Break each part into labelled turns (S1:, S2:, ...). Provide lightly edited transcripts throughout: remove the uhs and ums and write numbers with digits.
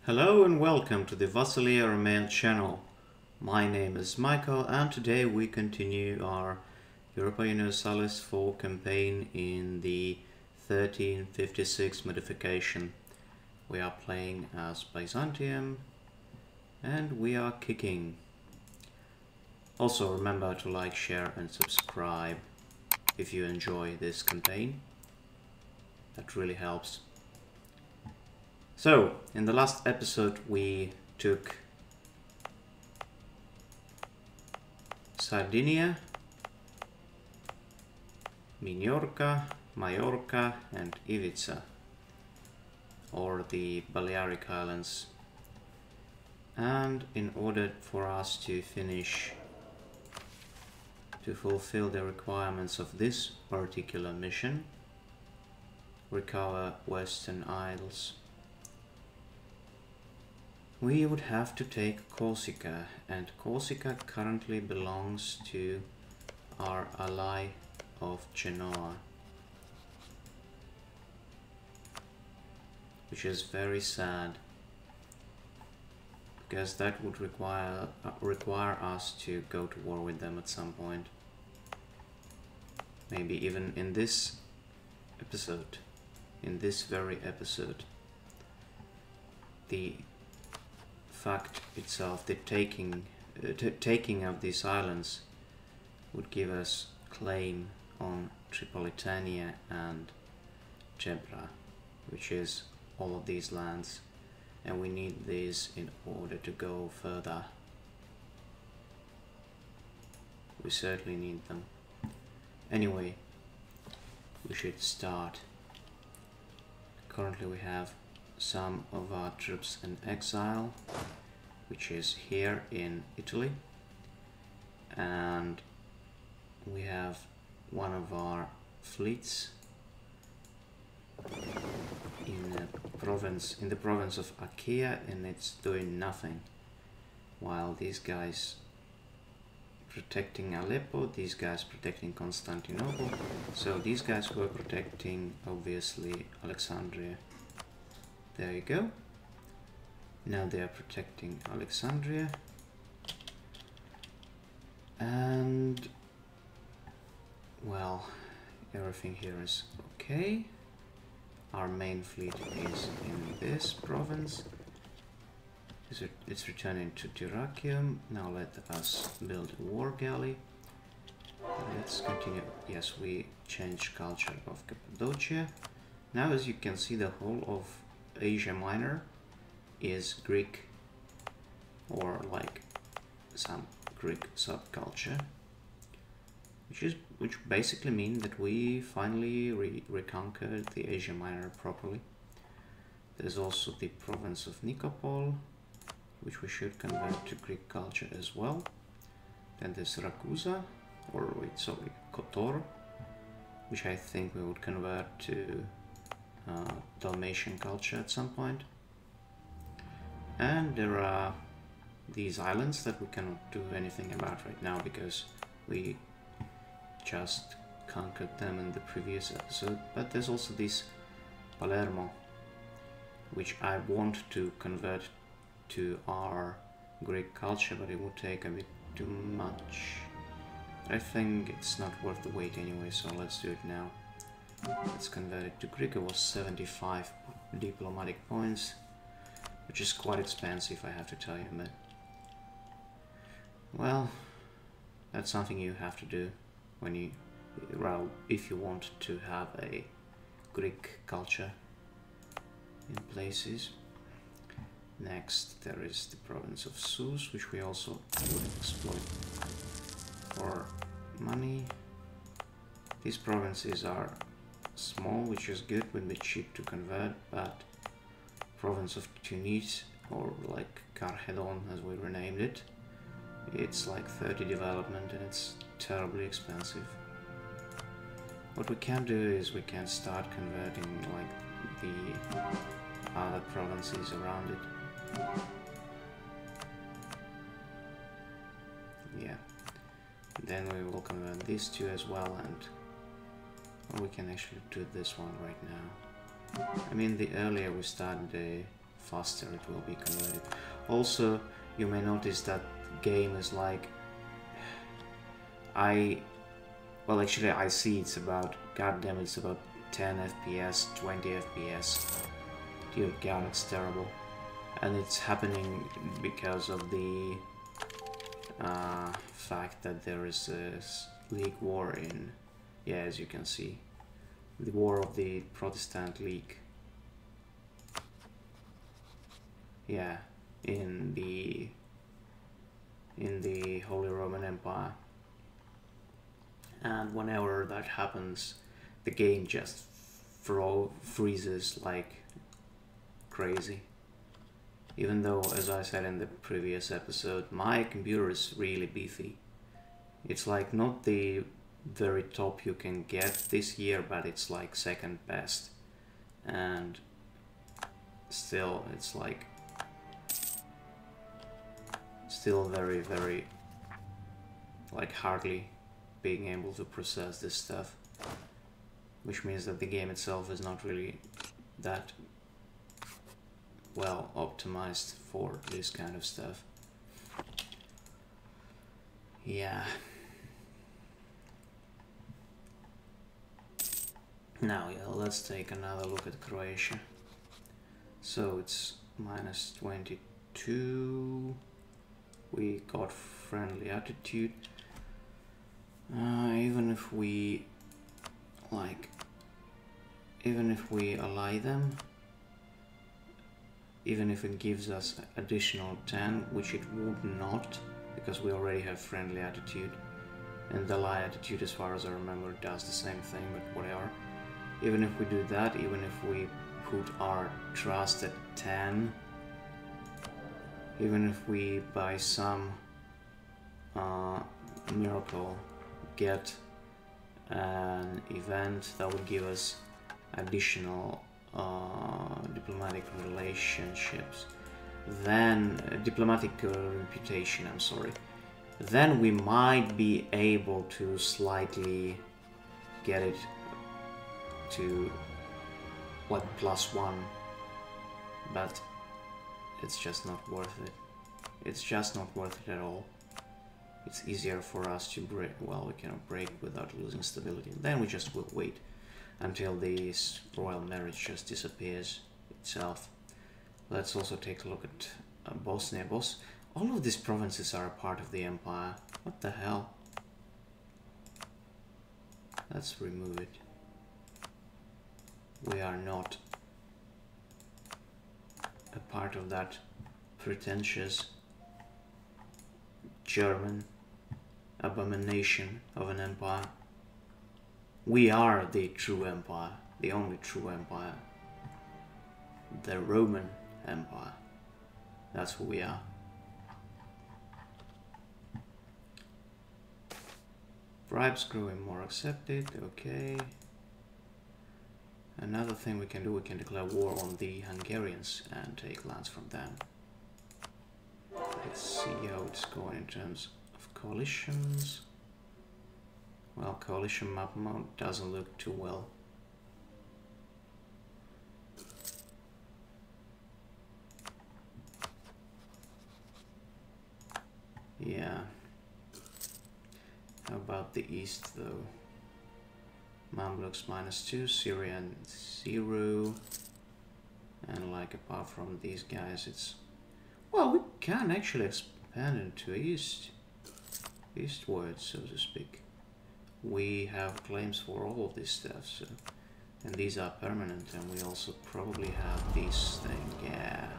S1: Hello and welcome to the Vasily Armenian channel. My name is Michael and today we continue our Europa Universalis 4 campaign in the 1356 modification. We are playing as Byzantium and we are kicking. Also remember to like, share and subscribe if you enjoy this campaign. That really helps. So, in the last episode we took Sardinia, Minorca, Majorca and Ivica, or the Balearic Islands. And in order for us to fulfill the requirements of this particular mission, recover Western Isles, we would have to take Corsica, and Corsica currently belongs to our ally of Genoa, which is very sad because that would require us to go to war with them at some point, maybe even in this episode, in this very episode. The fact itself, the taking of these islands would give us claim on Tripolitania and Gebra, which is all of these lands, and we need these in order to go further. We certainly need them. Anyway, we should start. Currently we have some of our troops in exile, which is here in Italy, and we have one of our fleets in the province of Achaea, and it's doing nothing, while these guys protecting Aleppo, these guys protecting Constantinople. So these guys were protecting obviously Alexandria. There you go. Now they are protecting Alexandria. And well, everything here is okay. Our main fleet is in this province. It's returning to Dyrrhachium. Now let us build a war galley. Let's continue. Yes, we changed culture of Cappadocia. Now as you can see, the whole of Asia Minor is Greek, or like some Greek subculture, which basically means that we finally reconquered the Asia Minor properly. There's also the province of Nikopol, which we should convert to Greek culture as well. Then there's Ragusa, or wait, sorry, Kotor, which I think we would convert to Dalmatian culture at some point. And there are these islands that we cannot do anything about right now because we just conquered them in the previous episode. But there's also this Palermo, which I want to convert to our Greek culture, but it would take a bit too much. I think it's not worth the wait anyway, so let's do it now. Let's convert it to Greek. It was 75 diplomatic points, which is quite expensive, I have to tell you, but well, that's something you have to do when you, well, if you want to have a Greek culture in places. Next, there is the province of Sus, which we also would exploit for money. These provinces are small, which is good, would be cheap to convert, but province of Tunis, or like Carhedon as we renamed it, it's like 30 development and it's terribly expensive. What we can do is we can start converting like the other provinces around it. Yeah, then we will convert these two as well, and we can actually do this one right now. I mean, the earlier we start, the faster it will be converted. Also, you may notice that game is like, well actually I see it's about, goddamn, it's about 10 FPS, 20 FPS. Dear God, it's terrible. And it's happening because of the fact that there is a League war in, yeah, as you can see, the war of the Protestant League. Yeah, in the Holy Roman Empire. And whenever that happens, the game just freezes like crazy. Even though, as I said in the previous episode, my computer is really beefy. It's like not the very top you can get this year, but it's like second best. And still, it's like still very, very, like, hardly being able to process this stuff, which means that the game itself is not really that well optimized for this kind of stuff. Yeah. Now, yeah, let's take another look at Croatia. So it's minus 22. We got friendly attitude. Even if we ally them, even if it gives us additional 10, which it would not, because we already have friendly attitude, and the ally attitude, as far as I remember, does the same thing, but whatever. Even if we do that, even if we put our trust at 10, even if we by some miracle get an event that would give us additional diplomatic relationships, then diplomatic reputation, I'm sorry, then we might be able to slightly get it to like +1, but it's just not worth it. It's just not worth it at all. It's easier for us to break, well, we cannot break without losing stability. Then we just will wait until this royal marriage just disappears itself. Let's also take a look at Bosnia. All of these provinces are a part of the empire. What the hell? Let's remove it. We are not a part of that pretentious German abomination of an empire. We are the true empire, the only true empire. The Roman Empire. That's who we are. Bribes growing more accepted, okay. Another thing we can do, we can declare war on the Hungarians and take lands from them. Let's see how it's going in terms of coalitions. Well, coalition map mode doesn't look too well. Yeah. How about the east though? Mamluks -2, Syrian 0. And like apart from these guys, it's... Well, we can actually expand into eastward, so to speak. We have claims for all of this stuff, so... And these are permanent, and we also probably have this thing, yeah.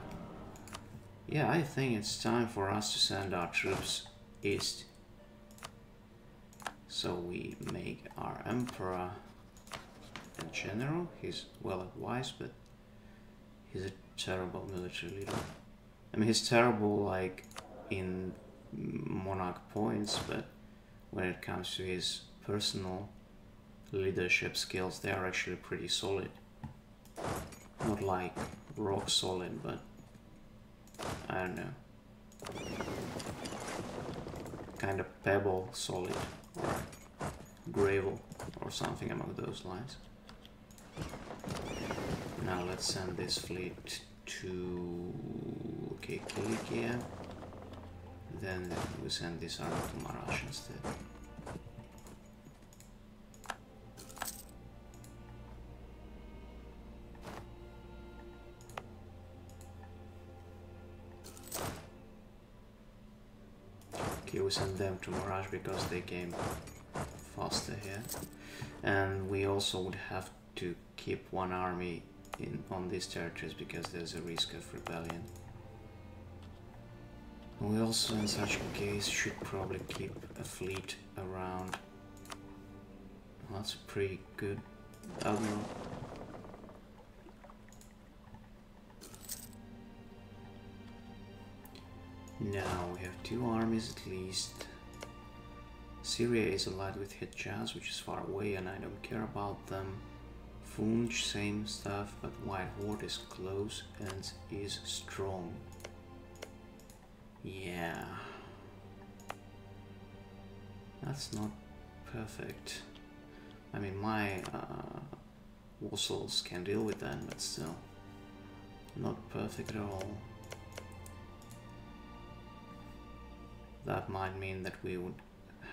S1: Yeah, I think it's time for us to send our troops east. So we make our emperor a general. He's well advised, but he's a terrible military leader. I mean, he's terrible like in monarch points, but when it comes to his personal leadership skills, they are actually pretty solid. Not like rock solid, but I don't know, kind of pebble solid or gravel or something along those lines. Now let's send this fleet to Kilikia. Then we send this army to Marash instead. Okay, we send them to Marash because they came faster here. And we also would have to keep one army on these territories because there's a risk of rebellion. We also, in such a case, should probably keep a fleet around. That's pretty good, Admiral. Now we have 2 armies at least. Syria is allied with Hejaz, which is far away and I don't care about them. Funj, same stuff, but White Horde is close and is strong. Yeah. That's not perfect. I mean, my vassals can deal with that, but still. Not perfect at all. That might mean that we would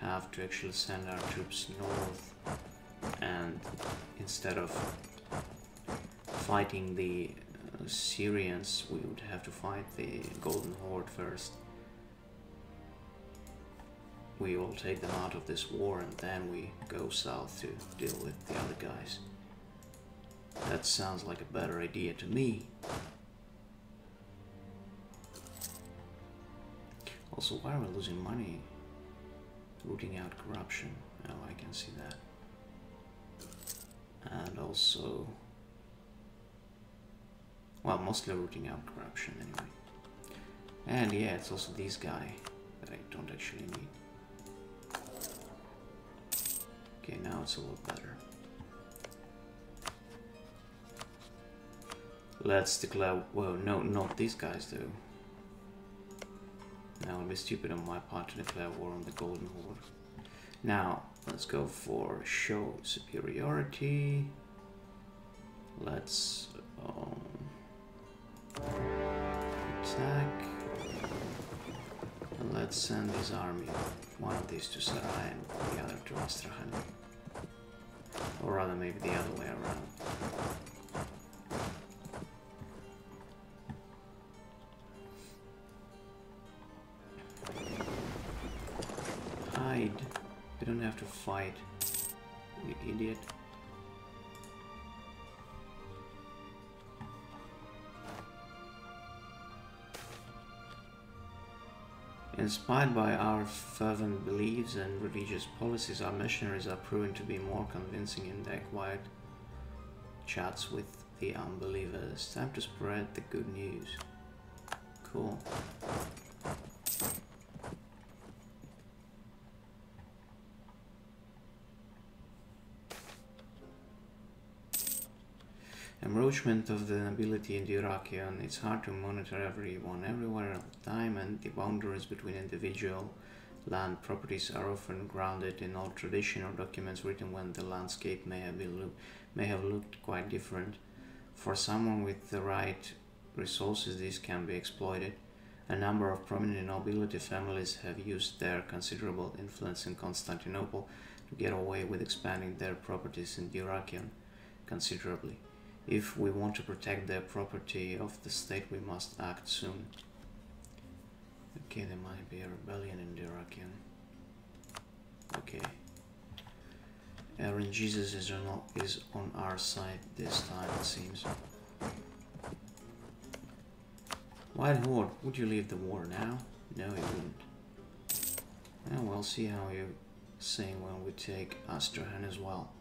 S1: have to actually send our troops north, and instead of fighting the Syrians, we would have to fight the Golden Horde first. We all take them out of this war and then we go south to deal with the other guys. That sounds like a better idea to me. Also, why are we losing money? Rooting out corruption. Oh, I can see that. And also, well, mostly rooting out corruption anyway. And yeah, it's also this guy that I don't actually need. Okay, now it's a little better. Let's declare, well, no, not these guys though. Now it would be stupid on my part to declare war on the Golden Horde. Now, let's go for show superiority. Let's attack. And let's send this army, one of these to Sarai and the other to Astrakhan. Or rather, maybe the other way around. Hide. You don't have to fight, you idiot. Inspired by our fervent beliefs and religious policies, our missionaries are proven to be more convincing in their quiet chats with the unbelievers. Time to spread the good news. Cool. Encroachment of the nobility in the Iraqian. It's hard to monitor everyone everywhere all the time, and the boundaries between individual land properties are often grounded in old tradition or documents written when the landscape may have looked quite different. For someone with the right resources, this can be exploited. A number of prominent nobility families have used their considerable influence in Constantinople to get away with expanding their properties in the Iraqian considerably. If we want to protect the property of the state, we must act soon. Okay, there might be a rebellion in the Iraqian. Okay. Aaron Jesus is on our side this time, it seems. White Horde, would you leave the war now? No, you wouldn't. And we'll see how you're saying when we take Astrakhan as well.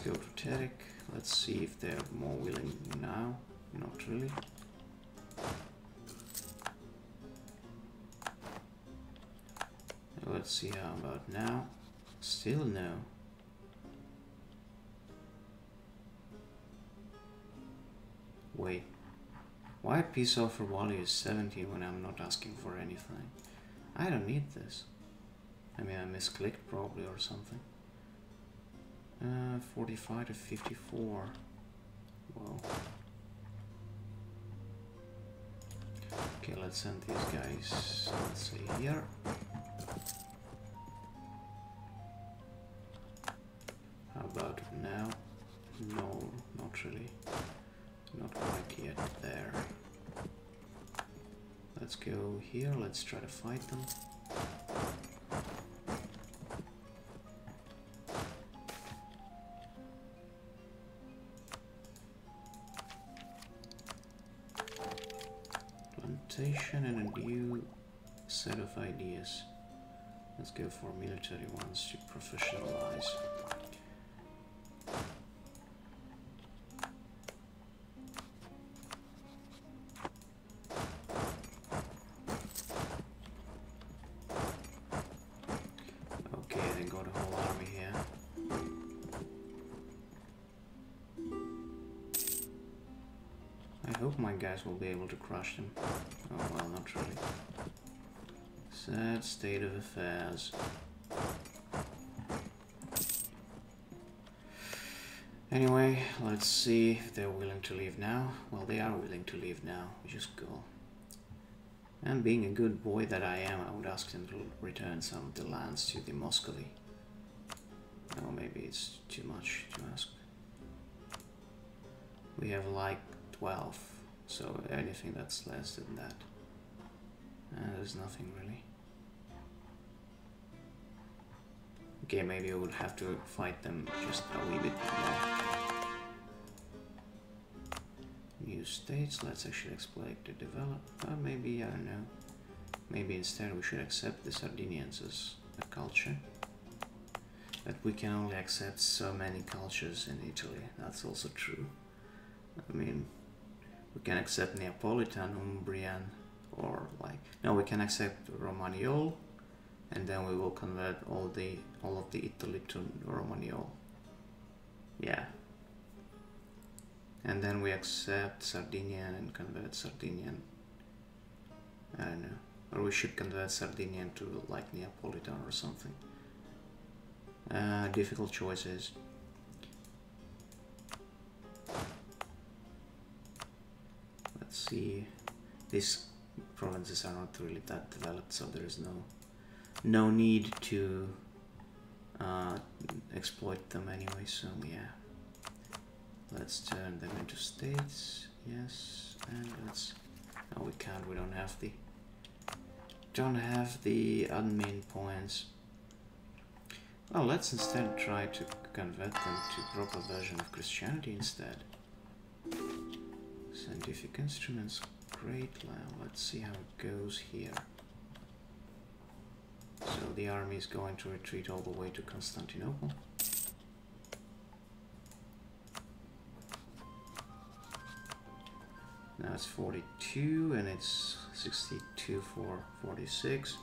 S1: Go to Terek. Let's see if they're more willing now. Not really. Let's see how about now. Still no. Wait. Why peace offer value is 17 when I'm not asking for anything? I don't need this. I mean, I misclicked probably or something. 45 to 54. Well. Okay, let's send these guys, let's say here. How about now? No, not really. Not quite yet there. Let's go here, let's try to fight them. Plantation and a new set of ideas. Let's go for military ones to professionalize. I hope my guys will be able to crush them. Oh well, not really. Sad state of affairs. Anyway, let's see if they're willing to leave now. Well, they are willing to leave now. We just go. And being a good boy that I am, I would ask them to return some of the lands to the Muscovy. No, maybe it's too much to ask. We have like 12, so anything that's less than that. There's nothing really. Okay, maybe I would have to fight them just a wee bit more. New states, let's actually exploit to develop. Maybe, I don't know. Maybe instead we should accept the Sardinians as a culture. But we can only accept so many cultures in Italy, that's also true. I mean, we can accept Neapolitan, Umbrian, or like... No, we can accept Romagnol, and then we will convert all of the Italy to Romagnol. Yeah. And then we accept Sardinian and convert Sardinian. I don't know. Or we should convert Sardinian to like Neapolitan or something. Difficult choices. Let's see. These provinces are not really that developed, so there is no need to exploit them anyway. So yeah, let's turn them into states. Yes, and let's. No, we can't. We don't have the admin points. Well, let's instead try to convert them to proper version of Christianity instead. Scientific instruments, great. Let's see how it goes here. So the army is going to retreat all the way to Constantinople. Now it's 42 and it's 62 for 46.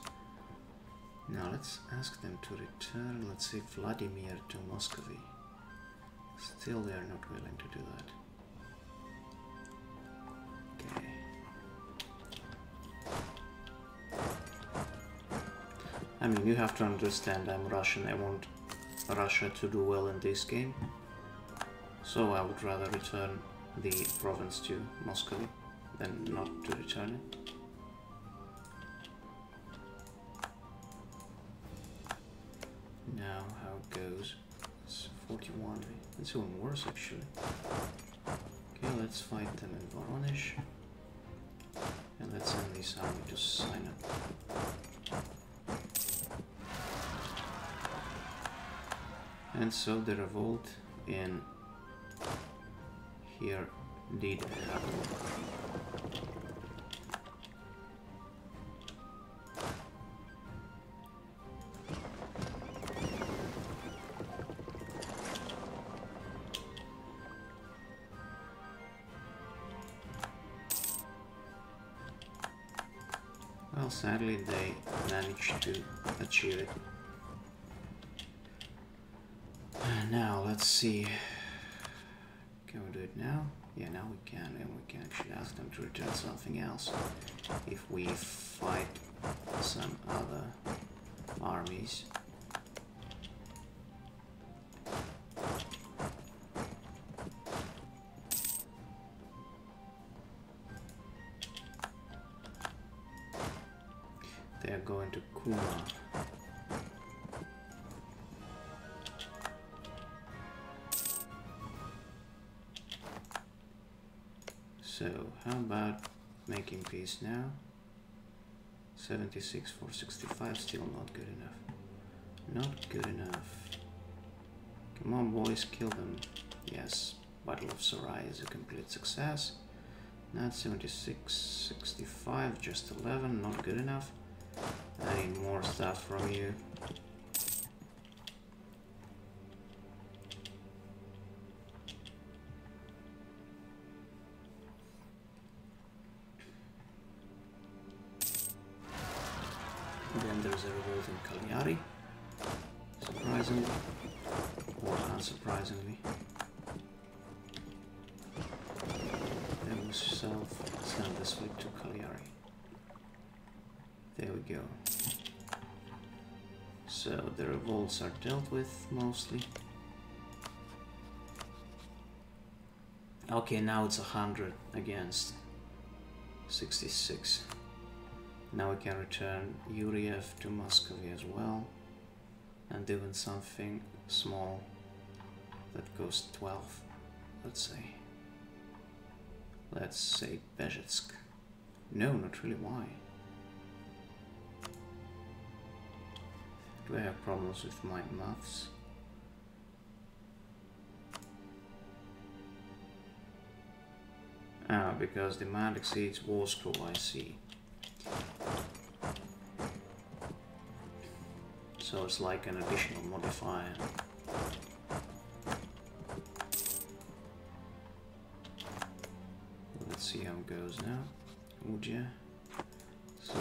S1: Now let's ask them to return, let's say Vladimir to Muscovy. Still they are not willing to do that. Okay. I mean, you have to understand I'm Russian, I want Russia to do well in this game. So I would rather return the province to Muscovy than not to return it. Now how it goes. It's 41. It's even worse actually. Okay, let's fight them in Voronezh. And let's send this army to sign up. And so the revolt in here did happen. Well, sadly they managed to achieve it. Now let's see. Can we do it now? Yeah, now we can, and we can actually ask them to return something else if we fight some other armies. They are going to Kuma. So, how about making peace now? 76 for 65, still not good enough. Not good enough. Come on, boys, kill them. Yes, Battle of Syria is a complete success. Not 76, 65, just 11, not good enough. I need more stuff from you. Then there's a revolt in Cagliari, surprisingly, or unsurprisingly. Then we send this fleet to Cagliari. There we go. So the revolts are dealt with mostly. Okay, now it's 100 against 66. Now we can return Yuriev to Muscovy as well, and even something small that goes 12, let's say. Let's say Bezhetsk. No, not really, why? Do I have problems with my maths? Ah, because demand exceeds war score, I see. So it's like an additional modifier. Let's see how it goes now. Would you? So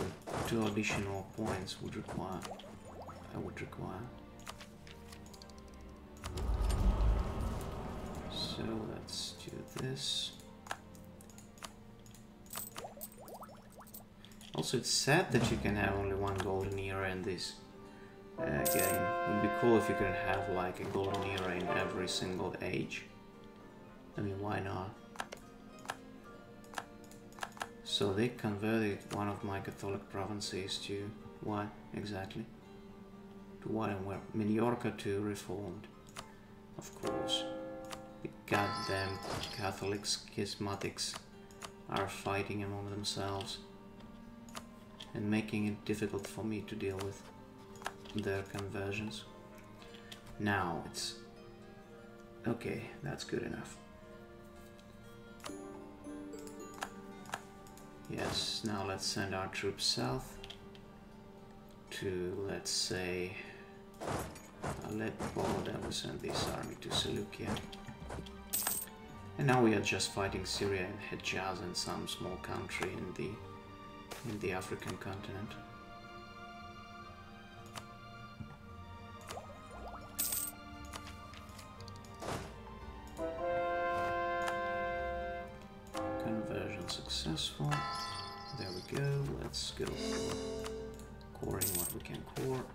S1: 2 additional points would require. I would require. So let's do this. Also, it's sad that you can have only 1 golden era in this game. It would be cool if you could have like a golden era in every single age. I mean, why not? So they converted one of my Catholic provinces to what exactly? To what and where? Majorca to Reformed, of course. The goddamn Catholic schismatics are fighting among themselves and making it difficult for me to deal with their conversions. Now it's okay, that's good enough. Yes, now let's send our troops south to, let's say, Aleppo. Then we send this army to Seleucia. And now we are just fighting Syria and Hejaz and some small country in the African continent. Conversion successful. There we go. Let's go for coring what we can core.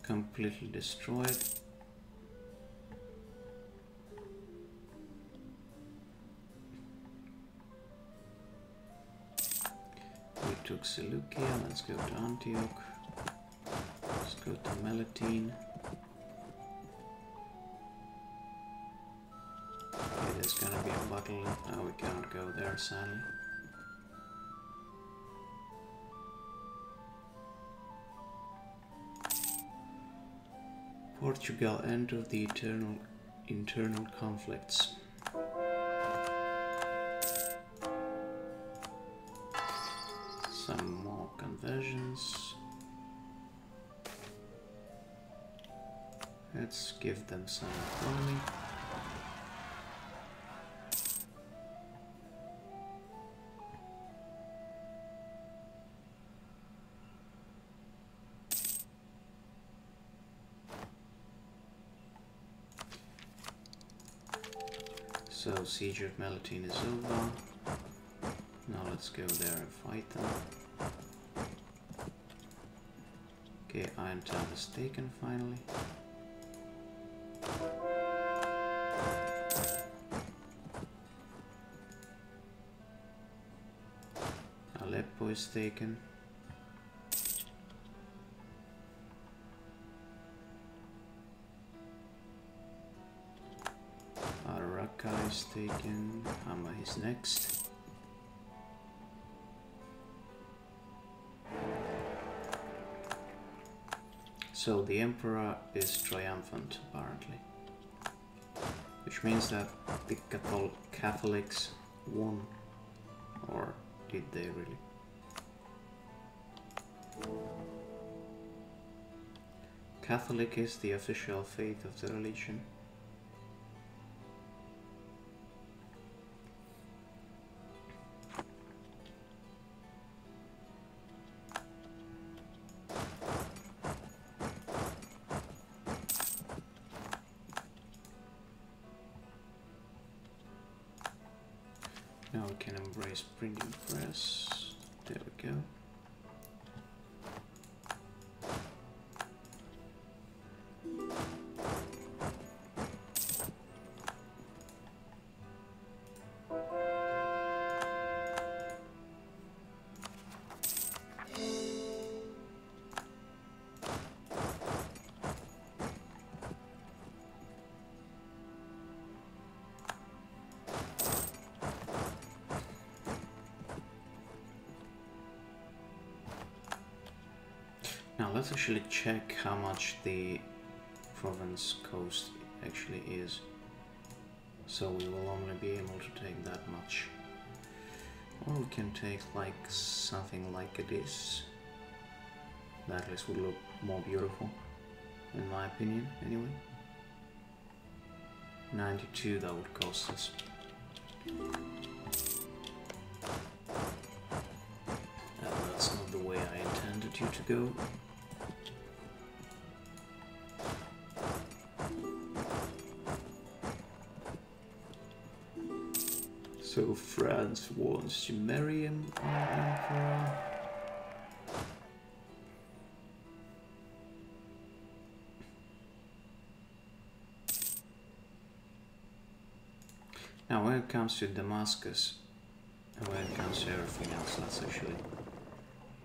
S1: Completely destroyed. We took Seleucia, let's go to Antioch. Let's go to Melitene. Okay, there's gonna be a battle. Oh, we cannot go there, sadly. Portugal entered the internal conflicts. Some more conversions. Let's give them some economy. So Siege of Melitene is over. Now let's go there and fight them. Okay, Iron Town is taken finally. Aleppo is taken. Raqqa is taken. Hama is next. So the Emperor is triumphant apparently, which means that the Catholics won, or did they really? Catholic is the official faith of the religion. Now we can embrace printing press. There we go. Now let's actually check how much the province coast actually is. So we will only be able to take that much. Or we can take like something like this. That at least would look more beautiful, in my opinion, anyway. 92 that would cost us. That's not the way I intended you to go. So France wants to marry him, Emperor. Now when it comes to Damascus, and when it comes to everything else, let's actually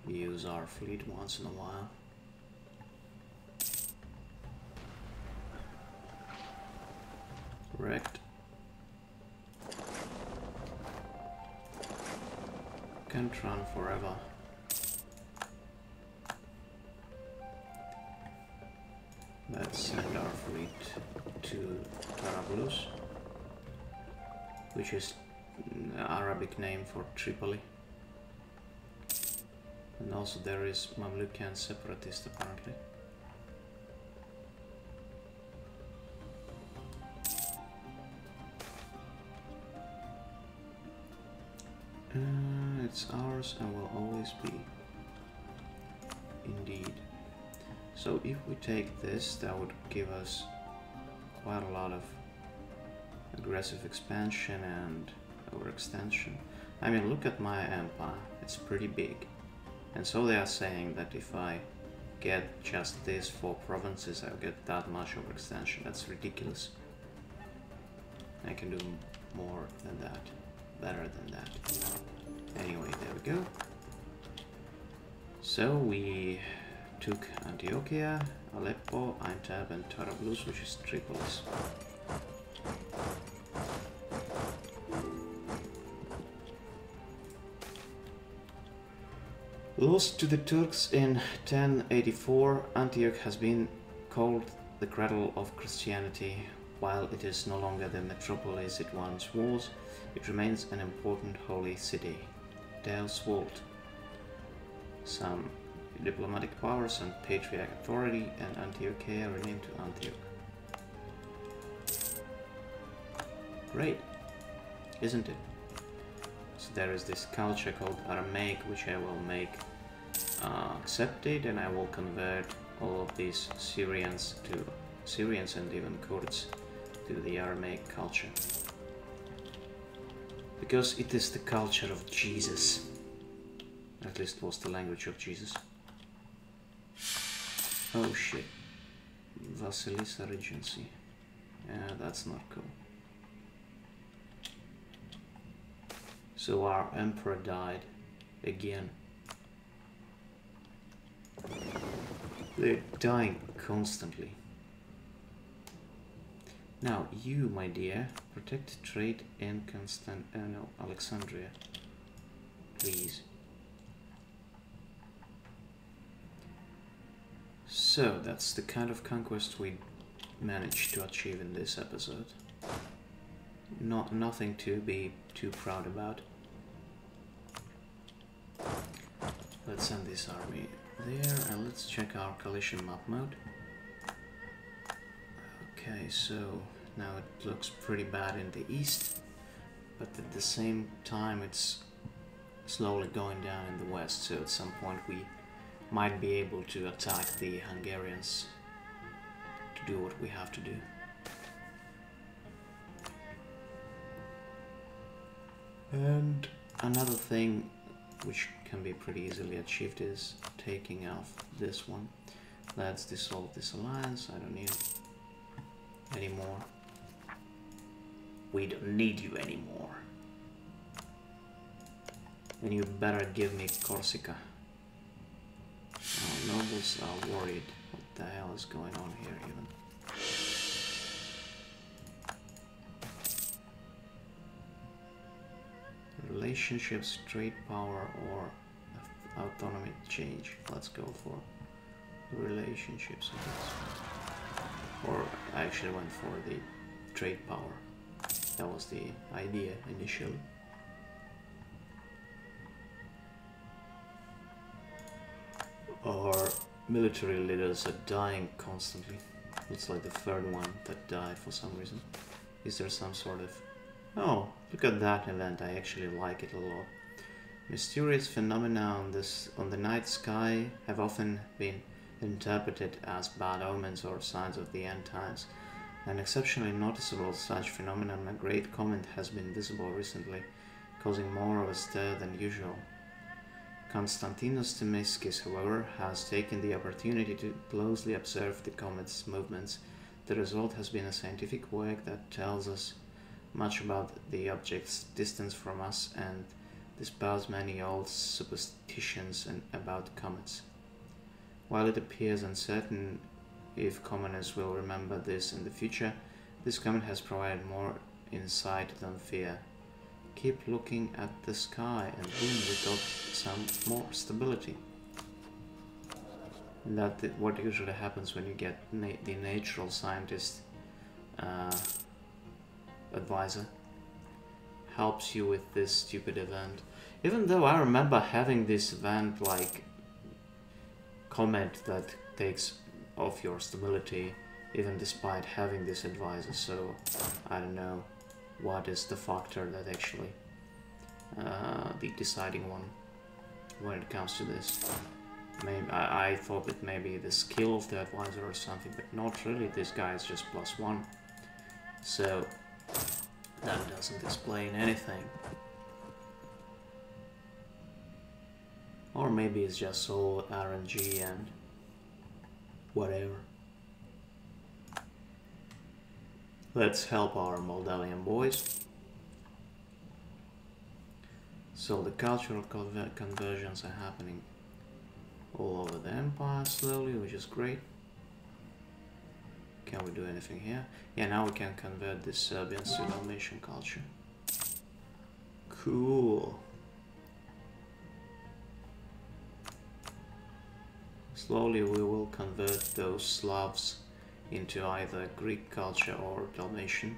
S1: use our fleet once in a while. Correct. Can't run forever. Let's send our fleet to Tarabulus, which is an Arabic name for Tripoli. And also there is Mamlukan separatist apparently. It's ours and will always be. Indeed. So if we take this, that would give us quite a lot of aggressive expansion and overextension. I mean, look at my empire, it's pretty big. And so they are saying that if I get just this 4 provinces, I'll get that much overextension. That's ridiculous. I can do more than that, better than that. Anyway, there we go. So we took Antiochia, Aleppo, Aintab and Tarabulus, which is Tripolis. Lost to the Turks in 1084, Antioch has been called the cradle of Christianity. While it is no longer the metropolis it once was, it remains an important holy city. Deus Vult. Some diplomatic powers and patriarch authority, and Antiochia renamed to Antioch. Great, isn't it? So there is this culture called Aramaic, which I will make accepted, and I will convert all of these Syrians and even Kurds to the Aramaic culture. Because it is the culture of Jesus. At least was the language of Jesus. Oh shit. Vasilisa Regency. Yeah, that's not cool. So our emperor died again. They're dying constantly. Now, you, my dear, protect trade in Alexandria, please. So, that's the kind of conquest we managed to achieve in this episode. Nothing to be too proud about. Let's send this army there, and let's check our coalition map mode. Okay, so now it looks pretty bad in the east, but at the same time it's slowly going down in the west, so at some point we might be able to attack the Hungarians to do what we have to do. And another thing which can be pretty easily achieved is taking off this one. Let's dissolve this alliance, I don't need it anymore. We don't need you anymore. And you better give me Corsica. Our nobles are worried. What the hell is going on here even? Relationships, trade power, or autonomy change. Let's go for relationships, I guess. Or I actually went for the trade power. That was the idea initially. Our military leaders are dying constantly. It's like the third one that died for some reason. Is there some sort of... Oh, look at that event. I actually like it a lot. Mysterious phenomena on the night sky have often been interpreted as bad omens or signs of the end times. An exceptionally noticeable such phenomenon, a great comet, has been visible recently, causing more of a stir than usual. Konstantinos Themiskis, however, has taken the opportunity to closely observe the comet's movements. The result has been a scientific work that tells us much about the object's distance from us and dispels many old superstitions about comets. While it appears uncertain if commoners will remember this in the future, this comet has provided more insight than fear. Keep looking at the sky, and boom, we got some more stability. That's what usually happens when you get the natural scientist advisor. Helps you with this stupid event. Even though I remember having this event like comet that takes off your stability even despite having this advisor, so I don't know what is the factor that actually the deciding one when it comes to this. Maybe I thought that maybe the skill of the advisor or something, but not really. This guy is just +1, so that doesn't explain anything. Or maybe it's just all RNG and whatever. Let's help our Moldavian boys. So the cultural conversions are happening all over the empire slowly, which is great. Can we do anything here? Yeah, now we can convert this Serbians to Dalmatian culture. Cool. Slowly we will convert those Slavs into either Greek culture or Dalmatian.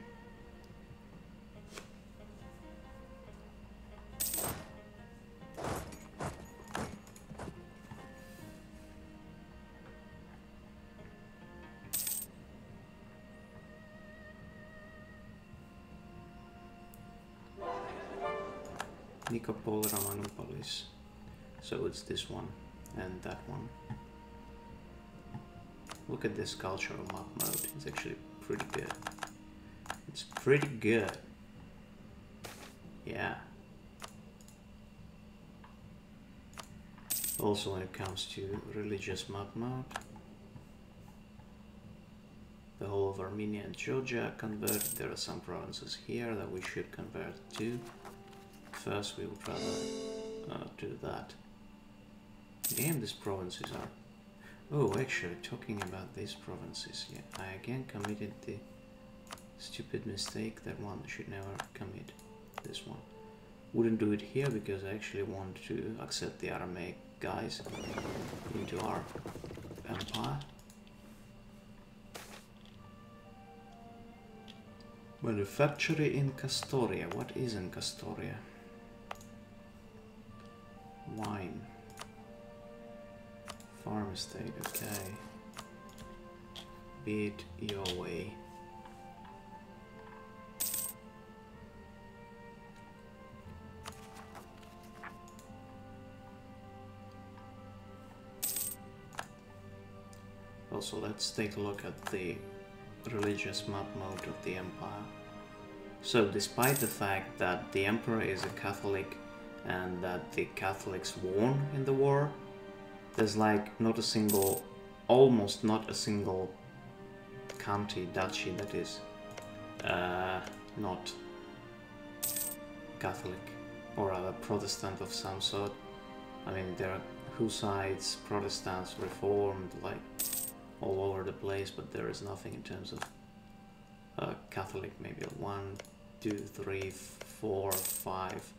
S1: Nikopol, Ramanopolis. So it's this one and that one. Look at this cultural map mode. It's actually pretty good. It's pretty good. Yeah. Also when it comes to religious map mode, the whole of Armenia and Georgia converted. There are some provinces here that we should convert to. First we would rather do that. Damn, these provinces are... Oh, actually, talking about these provinces, yeah, I again committed the stupid mistake that one should never commit. This one. Wouldn't do it here because I actually want to accept the Aramaic guys into our empire. Manufactory in Castoria. What is in Castoria? Wine. Farm estate, okay. Be it your way. Also, let's take a look at the religious map mode of the empire. So, despite the fact that the emperor is a Catholic and that the Catholics won in the war, there's like not a single, almost not a single county, duchy that is not Catholic or rather Protestant of some sort. I mean, there are Hussites, Protestants, Reformed, like all over the place, but there is nothing in terms of Catholic. Maybe 1, 2, 3, 4, 5.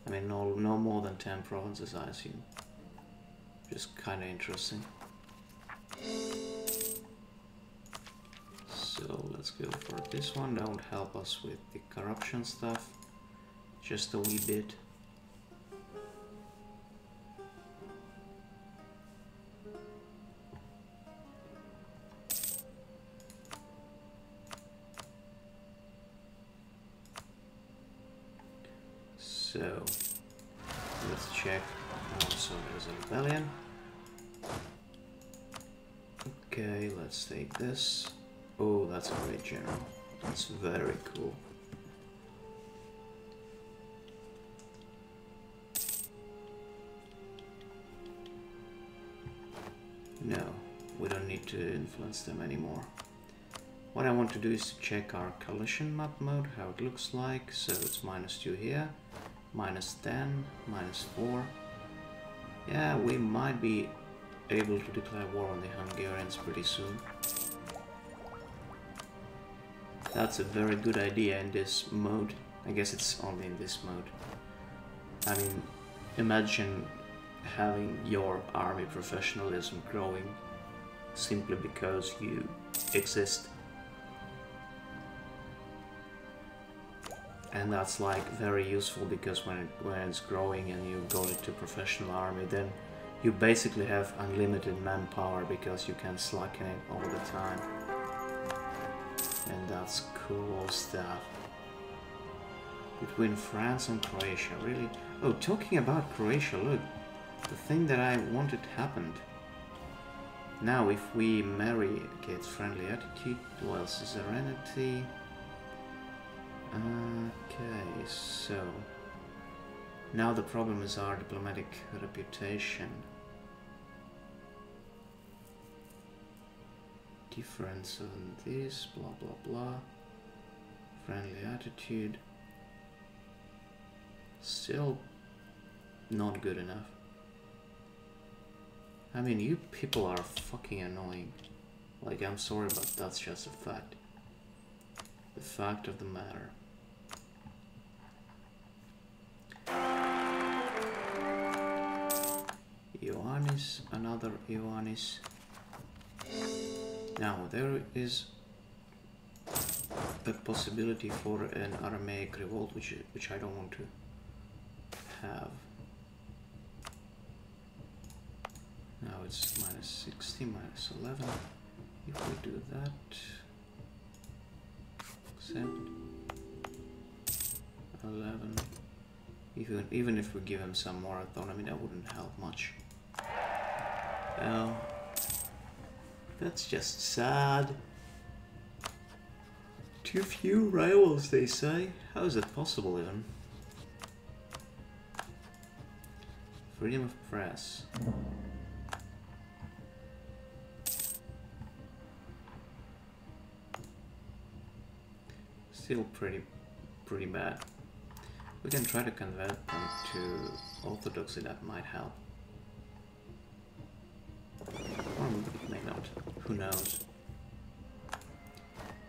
S1: I mean, no more than 10 provinces, I assume. Just kind of interesting. So let's go for this one. That would help us with the corruption stuff. Just a wee bit. So let's check. So there's a rebellion. Okay, let's take this. Oh, that's a great general. That's very cool. No, we don't need to influence them anymore. What I want to do is to check our coalition map mode, how it looks like. So it's -2 here, -10, -4. Yeah, we might be able to declare war on the Hungarians pretty soon. That's a very good idea in this mode. I guess it's only in this mode. I mean, imagine having your army professionalism growing simply because you exist. And that's like very useful because when it's growing and you go into professional army, then you basically have unlimited manpower because you can slacken it all the time. And that's cool stuff. Between France and Croatia, really? Oh, talking about Croatia, look. The thing that I wanted happened. Now, if we marry, okay, it's friendly attitude, well, suzerainty. Okay, so now the problem is our diplomatic reputation. Difference on this, blah blah blah. Friendly attitude. Still not good enough. I mean, you people are fucking annoying. Like, I'm sorry, but that's just a fact. The fact of the matter. Ioannis, another Ioannis. Now, there is a possibility for an Aramaic revolt, which I don't want to have. Now it's -60, -11. If we do that, accept 11. If Even if we give him some more autonomy, that wouldn't help much. Well, that's just sad. Too few rivals, they say. How is that possible, even? Freedom of press. Still pretty bad. We can try to convert them to Orthodoxy, that might help. Or it may not, who knows.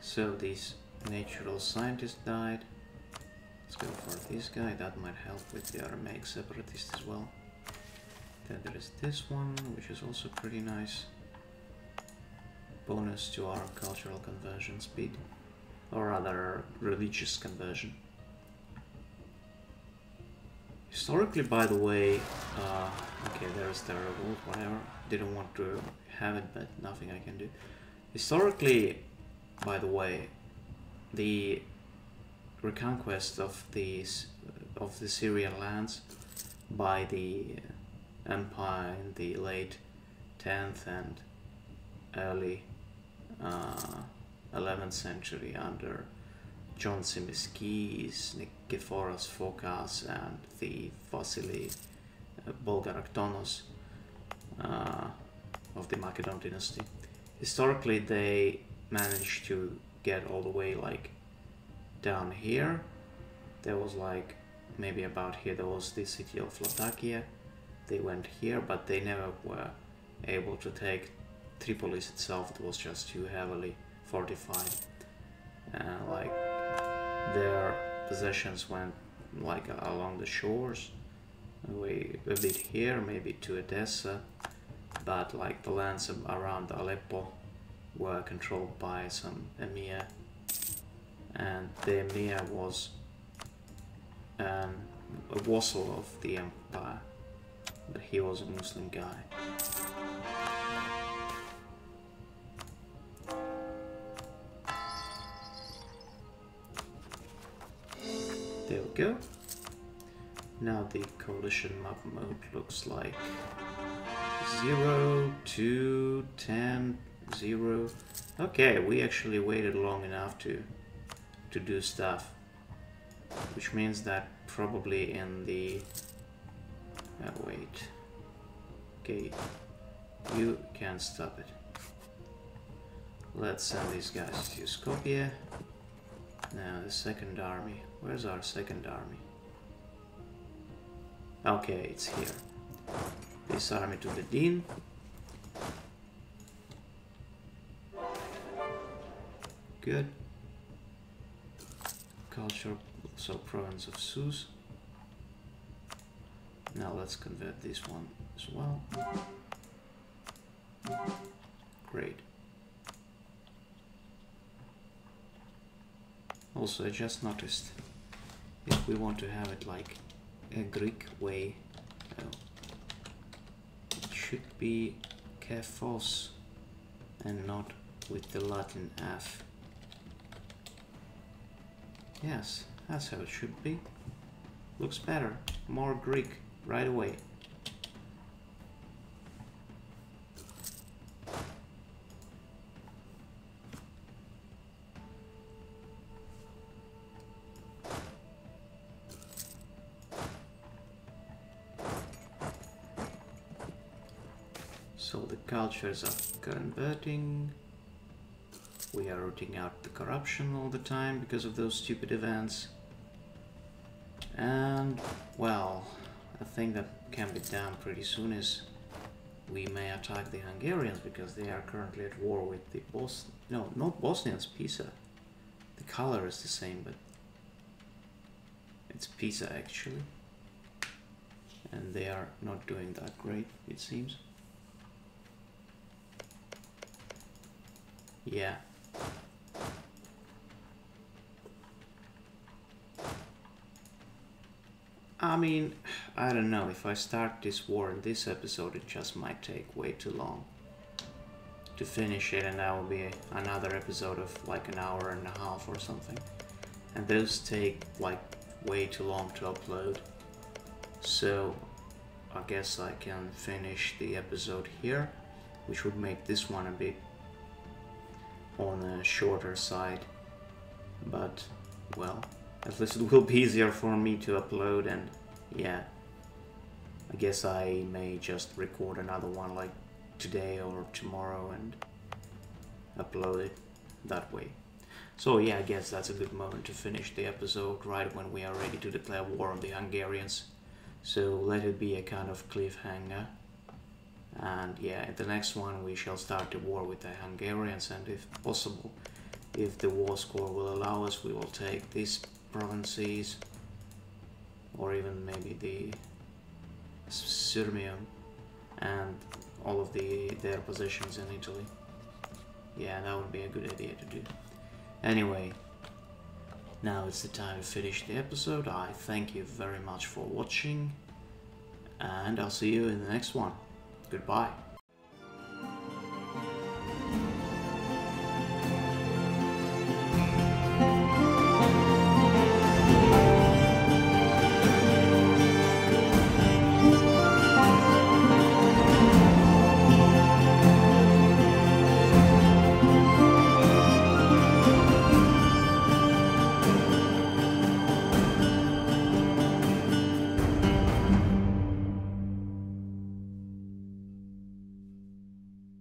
S1: So these natural scientists died. Let's go for this guy, that might help with the Aramaic separatists as well. Then there is this one, which is also pretty nice. Bonus to our cultural conversion speed. Or rather, religious conversion. Historically, by the way, okay, there's the revolt, whatever. Didn't want to have it, but nothing I can do. Historically, by the way, the reconquest of the Syrian lands by the empire in the late 10th and early 11th century under John Tzimiskis, Nikiforos Phokas, and the Vasily Bulgaraktonos of the Macedon dynasty. Historically, they managed to get all the way like down here. There was like maybe about here there was the city of Latakia. They went here, but they never were able to take Tripolis itself. It was just too heavily fortified, and like their possessions went like along the shores, a bit here, maybe to Edessa, but like the lands around Aleppo were controlled by some emir, and the emir was a vassal of the empire, but he was a Muslim guy. There we go. Now the coalition map mode looks like 0, 2, 10, 0. Okay, we actually waited long enough to do stuff, which means that probably in the wait, okay, you can't stop it. Let's send these guys to Skopje. Now the second army. Where's our second army? Okay, it's here. This army to the Dean. Good. Culture, so province of Sus. Now let's convert this one as well. Great. Also, I just noticed, if we want to have it like a Greek way, it should be Kephos and not with the Latin F. Yes, that's how it should be. Looks better, more Greek right away. So the cultures are converting. We are rooting out the corruption all the time because of those stupid events. And, well, a thing that can be done pretty soon is we may attack the Hungarians because they are currently at war with the no, not Bosnians, Pisa. The color is the same, but it's Pisa actually. And they are not doing that great, it seems. Yeah. I mean, I don't know, if I start this war in this episode, it just might take way too long to finish it, and that will be another episode of like an hour and a half or something. And those take like way too long to upload. So I guess I can finish the episode here, which would make this one a bit on a shorter side, but well, at least it will be easier for me to upload. And yeah, I guess I may just record another one like today or tomorrow and upload it that way. So yeah, I guess that's a good moment to finish the episode, right when we are ready to declare war on the Hungarians. So let it be a kind of cliffhanger. And yeah, in the next one we shall start the war with the Hungarians, and if possible, if the war score will allow us, we will take these provinces, or even maybe the Syria and all of their possessions in Italy. Yeah, that would be a good idea to do. Anyway, now it's the time to finish the episode. I thank you very much for watching, and I'll see you in the next one. Goodbye.